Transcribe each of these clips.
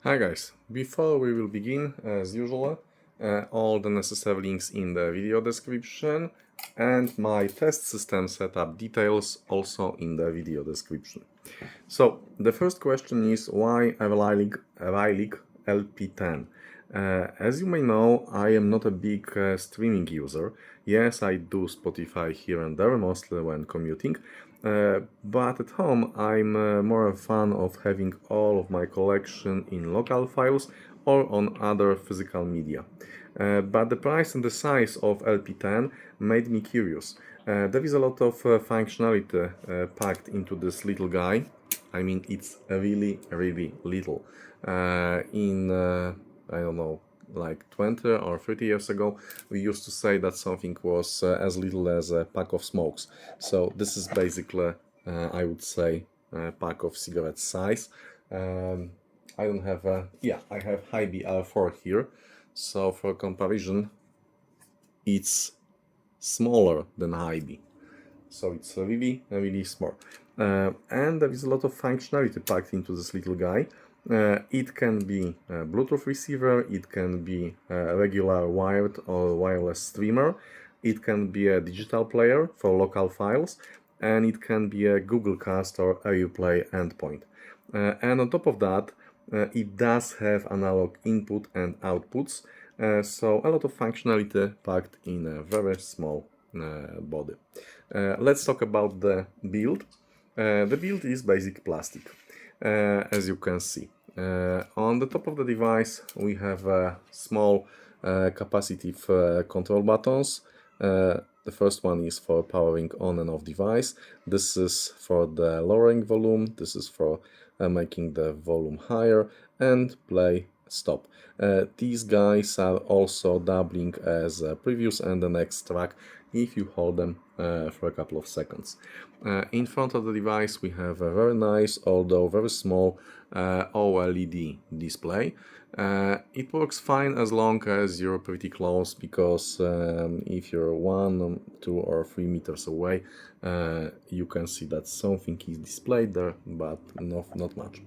Hi guys, before we will begin, as usual, all the necessary links in the video description and my test system setup details also in the video description. So, the first question is why Arylic LP10? As you may know, I am not a big streaming user. Yes, I do Spotify here and there, mostly when commuting. But at home, I'm more a fan of having all of my collection in local files or on other physical media. But the price and the size of LP10 made me curious. There is a lot of functionality packed into this little guy. I mean, it's really little. I don't know, like 20 or 30 years ago, we used to say that something was as little as a pack of smokes. So this is basically, I would say, a pack of cigarette size. I don't have I have HTPC here. So for comparison, it's smaller than HTPC. So it's really small. And there is a lot of functionality packed into this little guy. It can be a Bluetooth receiver, it can be a regular wired or wireless streamer, it can be a digital player for local files, and it can be a Google Cast or Airplay endpoint. And on top of that, it does have analog input and outputs, so a lot of functionality packed in a very small body. Let's talk about the build. The build is basic plastic, as you can see. On the top of the device we have small capacitive control buttons. The first one is for powering on and off device. This is for the lowering volume, this is for making the volume higher, and play, stop. These guys are also doubling as a previous and the next track if you hold them for a couple of seconds. In front of the device we have a very nice, although very small, OLED display. It works fine as long as you're pretty close, because if you're 1, 2 or 3 meters away, you can see that something is displayed there, but not much.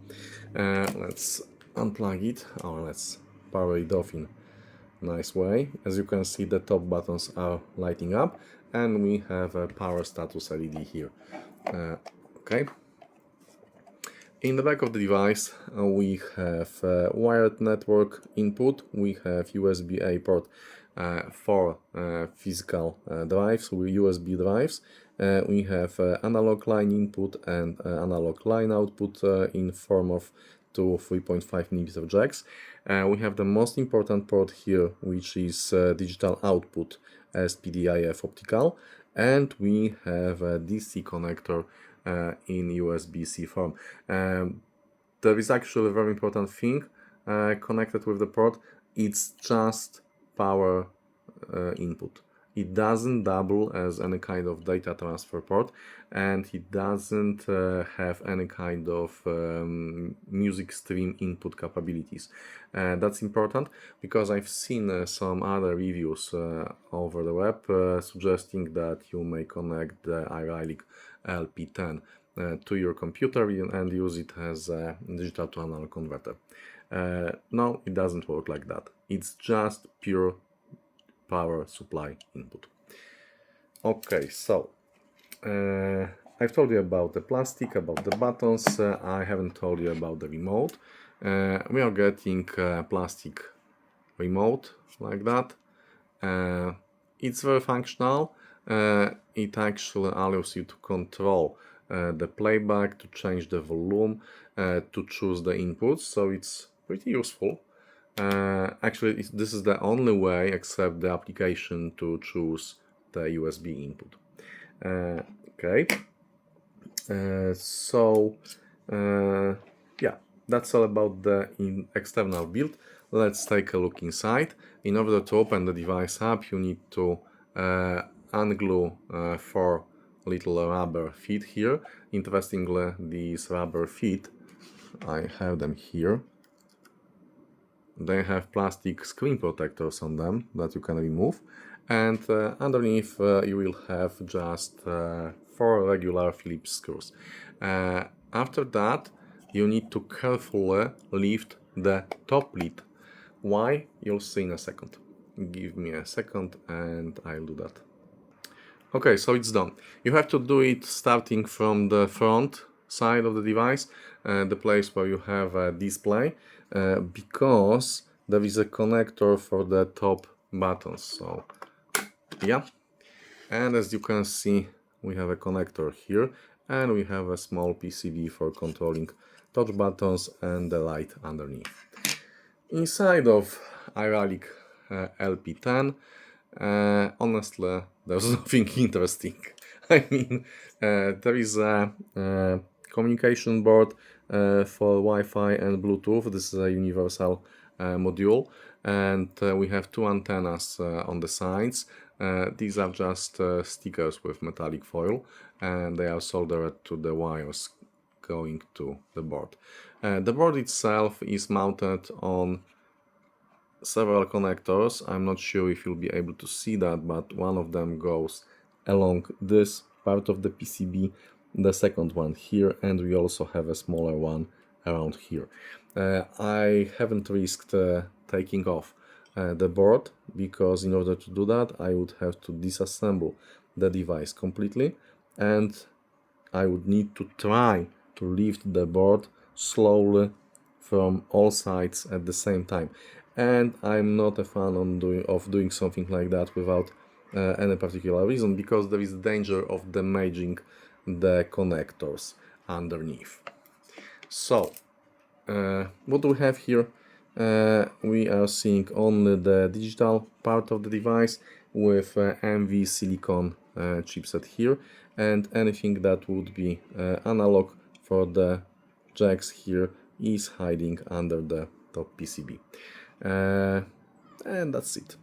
Let's unplug it, or let's power it off in a nice way. As you can see, the top buttons are lighting up, and we have a power status LED here. Okay. In the back of the device we have wired network input, we have USB-A port for physical drives, USB drives. We have analog line input and analog line output in form of two 3.5mm jacks. We have the most important port here, which is digital output as PDIF optical, and we have a DC connector in USB-C form. There is actually a very important thing connected with the port. It's just power input. It doesn't double as any kind of data transfer port, and it doesn't have any kind of music stream input capabilities. That's important because I've seen some other reviews over the web suggesting that you may connect the Arylic LP10 to your computer and use it as a digital to analog converter. No, it doesn't work like that. It's just pure power supply input. Okay, so I've told you about the plastic, about the buttons. I haven't told you about the remote. We are getting a plastic remote like that. It's very functional. It actually allows you to control the playback, to change the volume, to choose the inputs, so it's pretty useful. Actually, this is the only way, except the application, to choose the USB input. Okay, yeah, that's all about the external build. Let's take a look inside. In order to open the device up, you need to unglue 4 little rubber feet here. Interestingly, these rubber feet, I have them here. They have plastic screen protectors on them that you can remove, and underneath you will have just 4 regular Phillips screws. After that you need to carefully lift the top lid. Why? You'll see in a second. Give me a second and I'll do that. Okay, so it's done. You have to do it starting from the front side of the device, the place where you have a display, because there is a connector for the top buttons. So yeah, and as you can see, we have a connector here, and we have a small PCB for controlling touch buttons and the light underneath. Inside of Arylic LP10, honestly, there's nothing interesting. I mean, there is a communication board for Wi-Fi and Bluetooth. This is a universal module, and we have two antennas on the sides. These are just stickers with metallic foil, and they are soldered to the wires going to the board. The board itself is mounted on several connectors. I'm not sure if you'll be able to see that, but one of them goes along this part of the PCB, the second one here, and we also have a smaller one around here. I haven't risked taking off the board, because in order to do that I would have to disassemble the device completely, and I would need to try to lift the board slowly from all sides at the same time. And I'm not a fan of doing something like that without any particular reason, because there is danger of damaging the connectors underneath. So, what do we have here? We are seeing only the digital part of the device with MV silicon chipset here, and anything that would be analog for the jacks here is hiding under the top PCB. And that's it.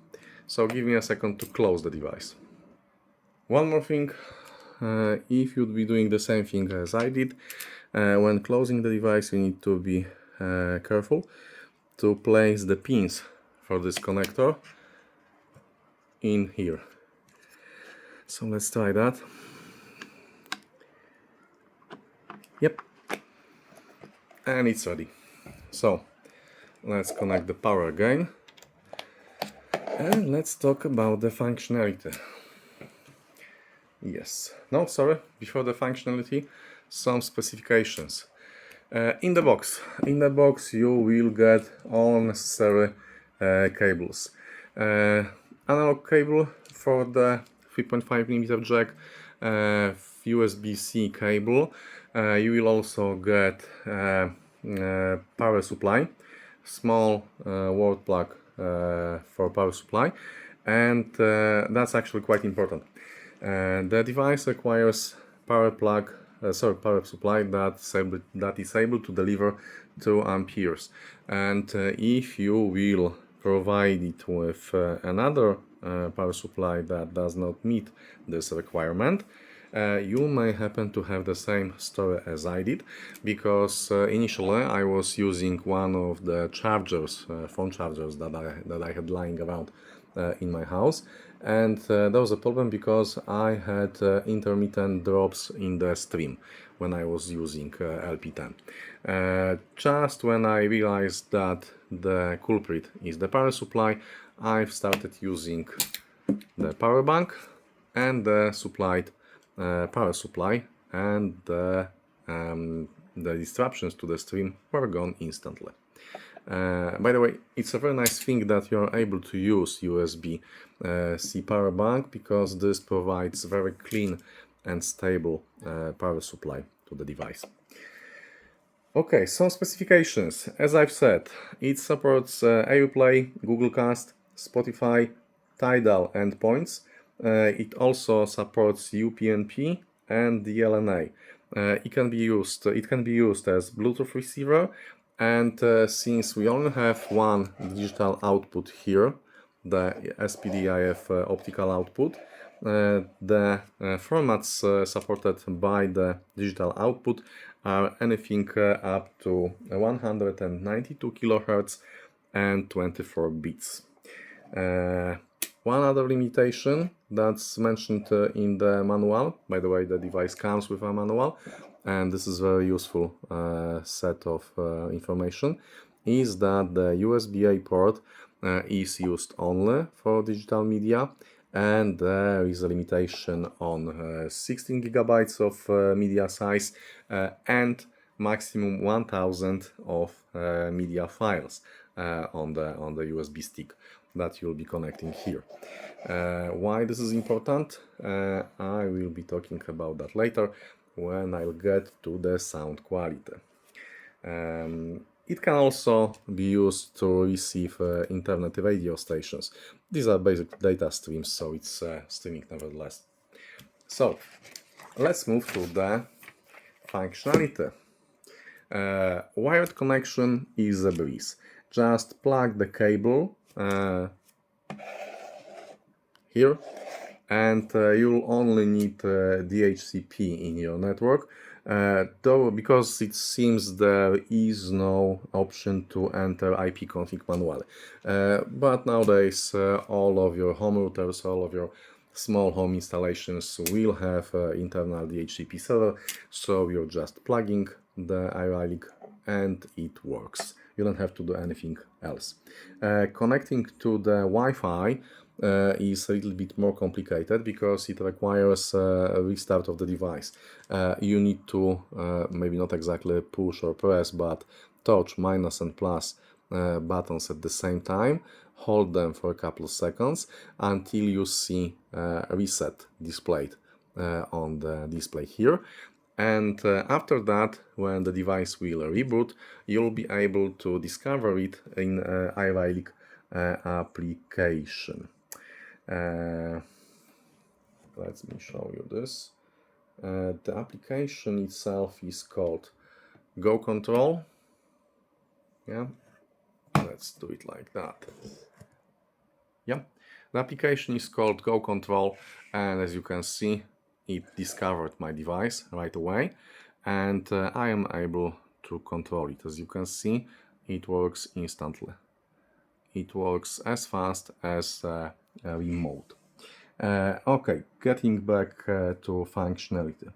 So give me a second to close the device. One more thing, if you'd be doing the same thing as I did, when closing the device you need to be careful to place the pins for this connector in here. So let's try that. Yep, and it's ready. So let's connect the power again, and let's talk about the functionality. Yes, no, sorry, before the functionality, some specifications. In the box you will get all necessary cables. Analog cable for the 3.5mm jack, USB-C cable. You will also get power supply, small wall plug for power supply, and that's actually quite important. The device requires power supply that is able to deliver 2 amperes, and if you will provide it with another power supply that does not meet this requirement, you may happen to have the same story as I did, because initially I was using one of the chargers, phone chargers that I had lying around in my house, and there was a problem because I had intermittent drops in the stream when I was using LP10. Just when I realized that the culprit is the power supply, I've started using the power bank and the supplied power supply, and the disruptions to the stream were gone instantly. By the way, it's a very nice thing that you are able to use USB-C power bank, because this provides very clean and stable power supply to the device. Okay, some specifications. As I've said, it supports Airplay, Google Cast, Spotify, Tidal endpoints. It also supports UPnP and DLNA. It can be used as Bluetooth receiver, and since we only have one digital output here, the SPDIF optical output, the formats supported by the digital output are anything up to 192 kHz and 24 bits. One other limitation that's mentioned in the manual, by the way, the device comes with a manual, and this is very useful set of information, is that the USB-A port is used only for digital media, and there is a limitation on 16 gigabytes of media size and maximum 1000 of media files on the USB stick that you'll be connecting here. Why this is important? I will be talking about that later when I'll get to the sound quality. It can also be used to receive internet radio stations. These are basic data streams, so it's streaming nevertheless. So let's move to the functionality. Wired connection is a breeze. Just plug the cable here, and you'll only need DHCP in your network, though because it seems there is no option to enter ipconfig manually. But nowadays all of your home routers, all of your small home installations will have internal DHCP server, so you're just plugging the Arylic and it works. You don't have to do anything else. Connecting to the Wi-Fi is a little bit more complicated because it requires a restart of the device. You need to maybe not exactly push or press, but touch minus and plus buttons at the same time, hold them for a couple of seconds until you see reset displayed on the display here. And after that, when the device will reboot, you'll be able to discover it in Arylic application. Let me show you this. The application itself is called Go Control. Yeah, let's do it like that. Yeah, the application is called Go Control, and as you can see, it discovered my device right away, and I am able to control it. As you can see, it works instantly. It works as fast as remote. Okay, getting back to functionality.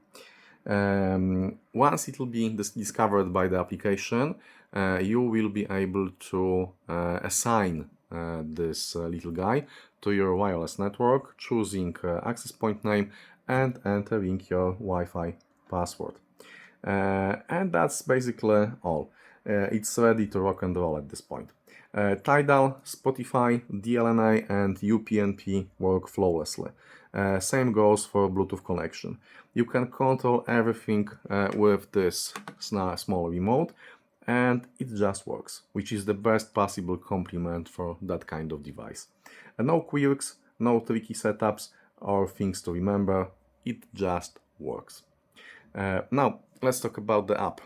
Once it will be discovered by the application, you will be able to assign this little guy to your wireless network, choosing access point name and entering your Wi-Fi password. And that's basically all. It's ready to rock and roll at this point. Teardown, Spotify, DLNA and UPnP work flawlessly. Same goes for Bluetooth connection. You can control everything with this small remote, and it just works, which is the best possible complement for that kind of device. No quirks, no tricky setups or things to remember, it just works. Now let's talk about the app.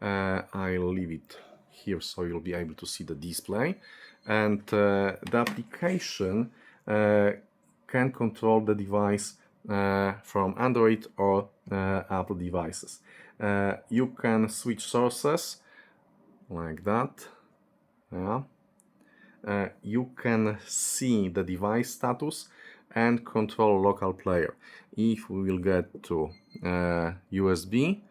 I'll leave it here so you'll be able to see the display, and the application can control the device from Android or Apple devices. You can switch sources like that. Yeah. You can see the device status and control local player. If we will get to USB,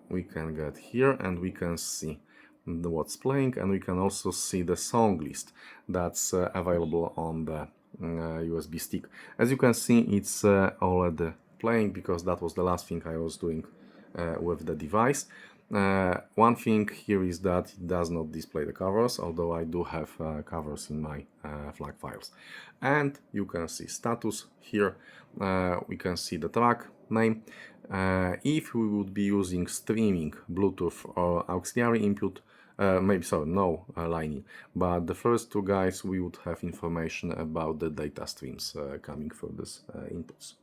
we can get here and we can see what's playing, and we can also see the song list that's available on the USB stick. As you can see, it's already playing because that was the last thing I was doing with the device. One thing here is that it does not display the covers, although I do have covers in my FLAC files. And you can see status here. We can see the track name. If we would be using streaming, Bluetooth or auxiliary input, no lining, but the first two guys we would have information about the data streams coming from these inputs.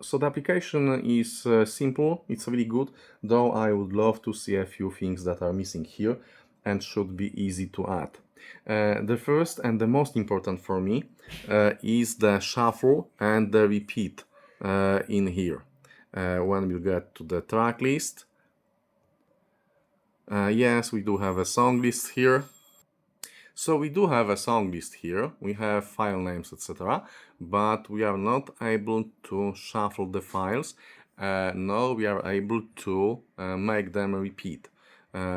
So the application is simple, it's really good, though I would love to see a few things that are missing here and should be easy to add. The first and the most important for me is the shuffle and the repeat in here. When we get to the track list, yes, we do have a song list here. So we do have a song list here, we have file names, etc., but we are not able to shuffle the files, now we are able to make them repeat.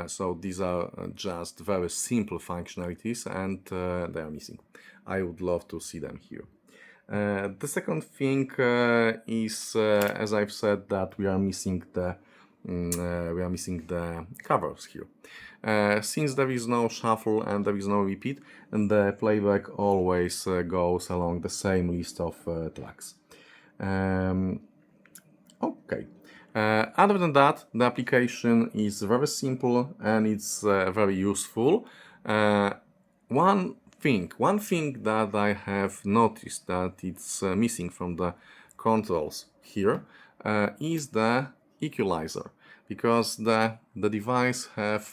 So these are just very simple functionalities, and they are missing. I would love to see them here. The second thing is, as I've said, that we are missing the covers here. Since there is no shuffle and there is no repeat, and the playback always goes along the same list of tracks. Okay. Other than that, the application is very simple and it's very useful. One thing that I have noticed that it's missing from the controls here is the equalizer, because the device have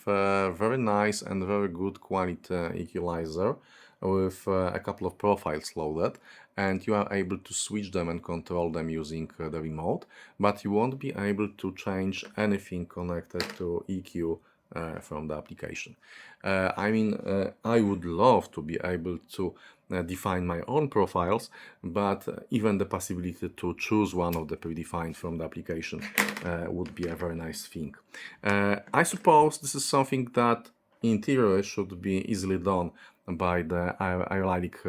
very nice and very good quality equalizer with a couple of profiles loaded, and you are able to switch them and control them using the remote, but you won't be able to change anything connected to EQ from the application. I would love to be able to define my own profiles, but even the possibility to choose one of the predefined from the application would be a very nice thing. I suppose this is something that in theory should be easily done by the Arylic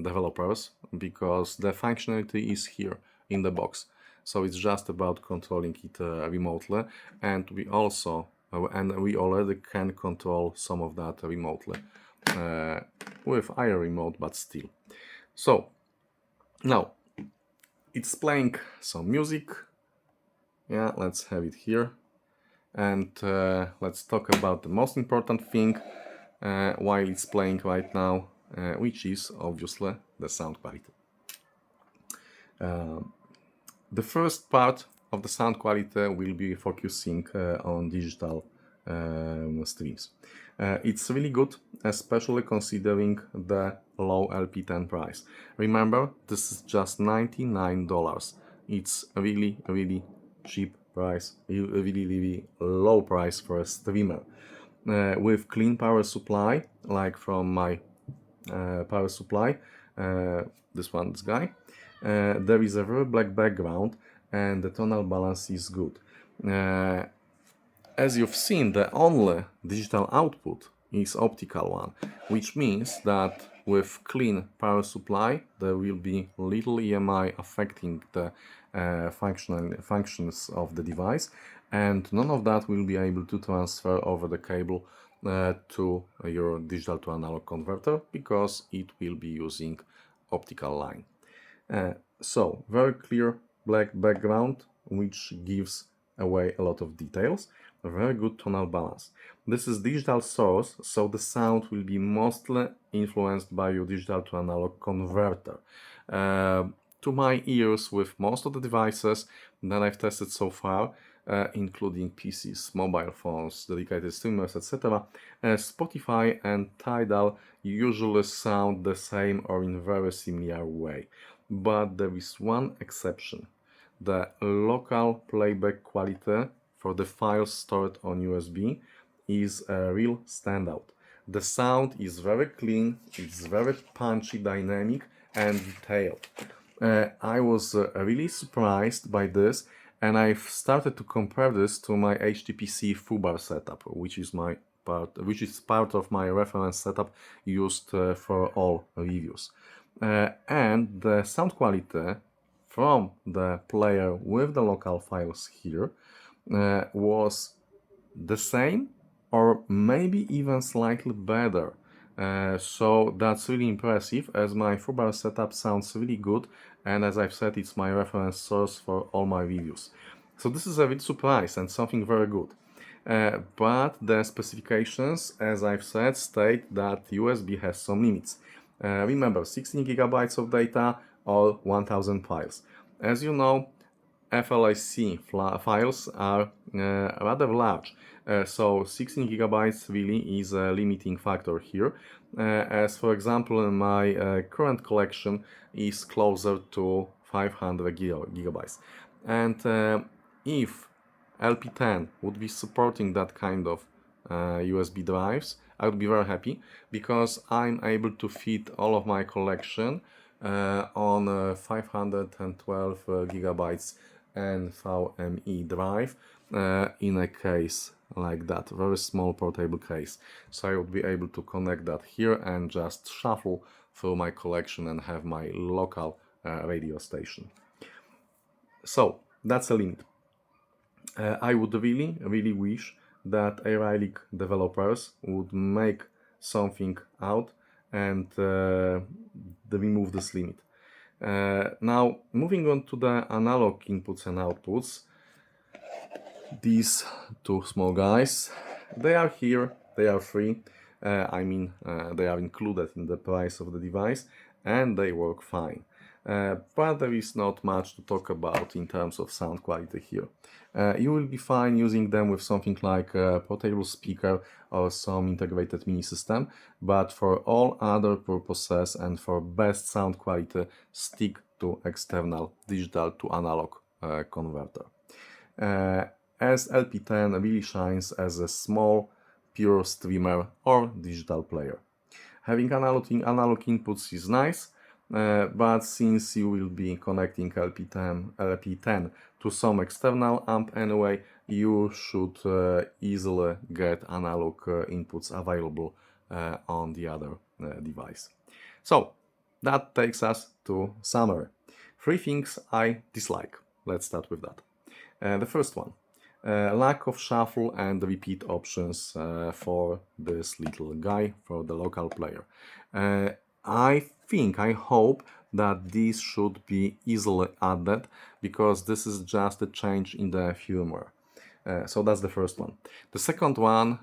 developers, because the functionality is here in the box. So it's just about controlling it remotely, and we already can control some of that remotely with IR remote, but still. So now it's playing some music. Yeah, let's have it here, and let's talk about the most important thing while it's playing right now, which is obviously the sound quality. The first part of the sound quality will be focusing on digital streams. It's really good, especially considering the low LP10 price. Remember, this is just $99. It's a really cheap price, really low price for a streamer. With clean power supply, like from my power supply, this guy, there is a very black background and the tonal balance is good. As you've seen, the only digital output is optical one, which means that with clean power supply there will be little EMI affecting the functions of the device, and none of that will be able to transfer over the cable to your digital to analog converter, because it will be using optical line. So very clear black background, which gives away a lot of details. A very good tonal balance. This is digital source, so the sound will be mostly influenced by your digital to analog converter. To my ears, with most of the devices that I've tested so far, including PCs, mobile phones, dedicated streamers, etc., Spotify and Tidal usually sound the same or in very similar way. But there is one exception. The local playback quality for the files stored on USB is a real standout. The sound is very clean, it's very punchy, dynamic and detailed. I was really surprised by this, and I've started to compare this to my HTPC foobar setup, which is part of my reference setup used for all reviews. And the sound quality from the player with the local files here was the same or maybe even slightly better. So that's really impressive, as my foobar setup sounds really good, and as I've said, it's my reference source for all my reviews. So this is a bit surprise and something very good. But the specifications, as I've said, state that USB has some limits. Remember, 16 gigabytes of data or 1000 files. As you know, FLAC files are rather large, so 16 gigabytes really is a limiting factor here, as for example my current collection is closer to 500 gigabytes, and if LP10 would be supporting that kind of USB drives, I would be very happy, because I'm able to fit all of my collection on 512 gigabytes NVMe drive in a case like that, very small portable case. So I would be able to connect that here and just shuffle through my collection and have my local radio station. So that's a limit. I would really wish that Arylic developers would make something out and remove this limit. Now, moving on to the analog inputs and outputs, these two small guys, they are here, they are free. They are included in the price of the device and they work fine. But there is not much to talk about in terms of sound quality here. You will be fine using them with something like a portable speaker or some integrated mini system, but for all other purposes and for best sound quality, stick to external digital to analog converter. As LP10 really shines as a small, pure streamer or digital player. Having analog inputs is nice, but since you will be connecting LP10 to some external amp anyway, you should easily get analog inputs available on the other device. So that takes us to summary. 3 things I dislike. Let's start with that. The first one, lack of shuffle and repeat options for this little guy, for the local player. I hope that this should be easily added, because this is just a change in the firmware. So that's the first one. The second one,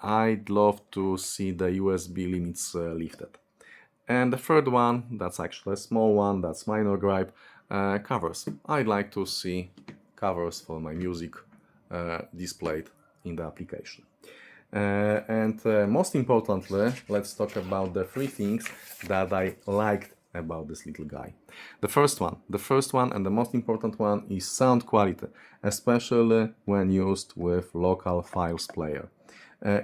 I'd love to see the USB limits lifted. And the third one, that's actually a small one, that's minor gripe, covers. I'd like to see covers for my music displayed in the application. Most importantly, let's talk about the 3 things that I liked about this little guy. The first one and the most important one is sound quality, especially when used with local files player.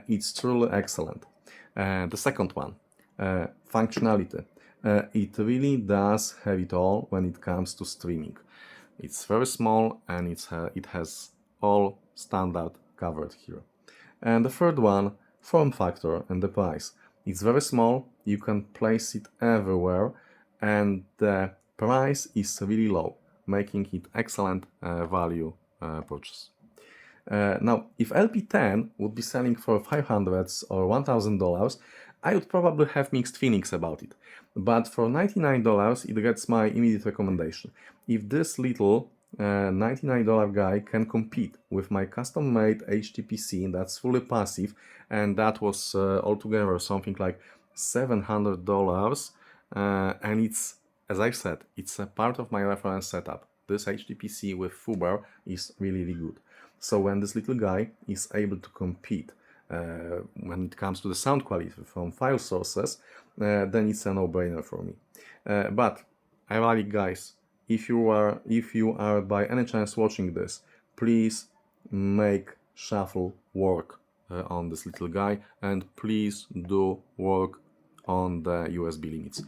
It's truly excellent. The second one, functionality. It really does have it all when it comes to streaming. It's very small and it has all standard covered here. And the third one, form factor and the price. It's very small, you can place it everywhere, and the price is really low, making it excellent value purchase. Now, if LP10 would be selling for $500 or $1,000, I would probably have mixed feelings about it. But for $99, it gets my immediate recommendation. If this little $99 guy can compete with my custom-made HTPC that's fully passive, and that was altogether something like $700, and it's, as I said, it's a part of my reference setup. This HTPC with Fubar is really good. So when this little guy is able to compete when it comes to the sound quality from file sources, then it's a no-brainer for me. But Arylic guys, if you are by any chance watching this, please make shuffle work on this little guy, and please do work on the USB limits.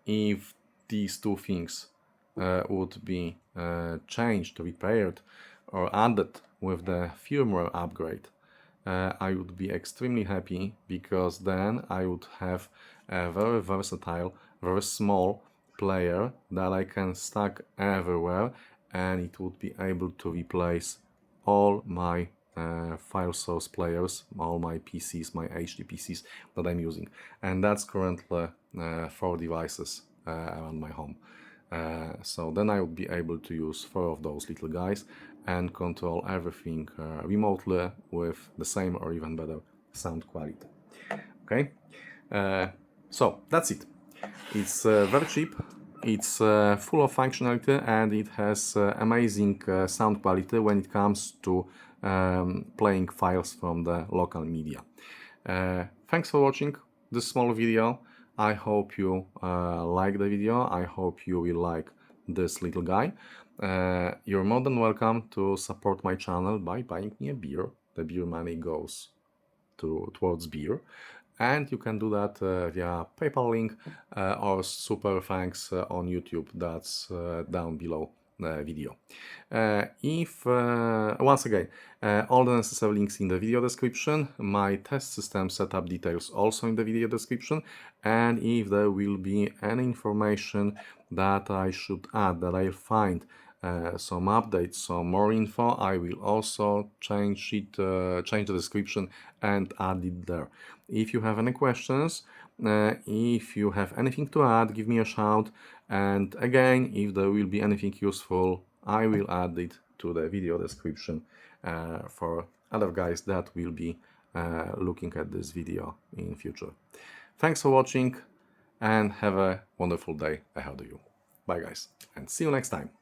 If these 2 things would be changed, repaired, or added with the firmware upgrade, I would be extremely happy, because then I would have a very versatile, very small player that I can stack everywhere, and it would be able to replace all my file source players, all my PCs, my HTPCs that I'm using. And that's currently 4 devices around my home. So then I would be able to use 4 of those little guys and control everything remotely with the same or even better sound quality. Okay, so that's it. It's very cheap, it's full of functionality, and it has amazing sound quality when it comes to playing files from the local media. Thanks for watching this small video. I hope you like the video. I hope you will like this little guy. You're more than welcome to support my channel by buying me a beer. The beer money goes towards beer. And you can do that via PayPal link or super thanks on YouTube. That's down below video. Once again, all the necessary links in the video description, my test system setup details also in the video description, and if there will be any information that I should add, that I find some updates, some more info, I will also change the description and add it there. If you have any questions, if you have anything to add, give me a shout, and again, if there will be anything useful, I will add it to the video description for other guys that will be looking at this video in future. Thanks for watching and have a wonderful day ahead of you. Bye guys, and see you next time.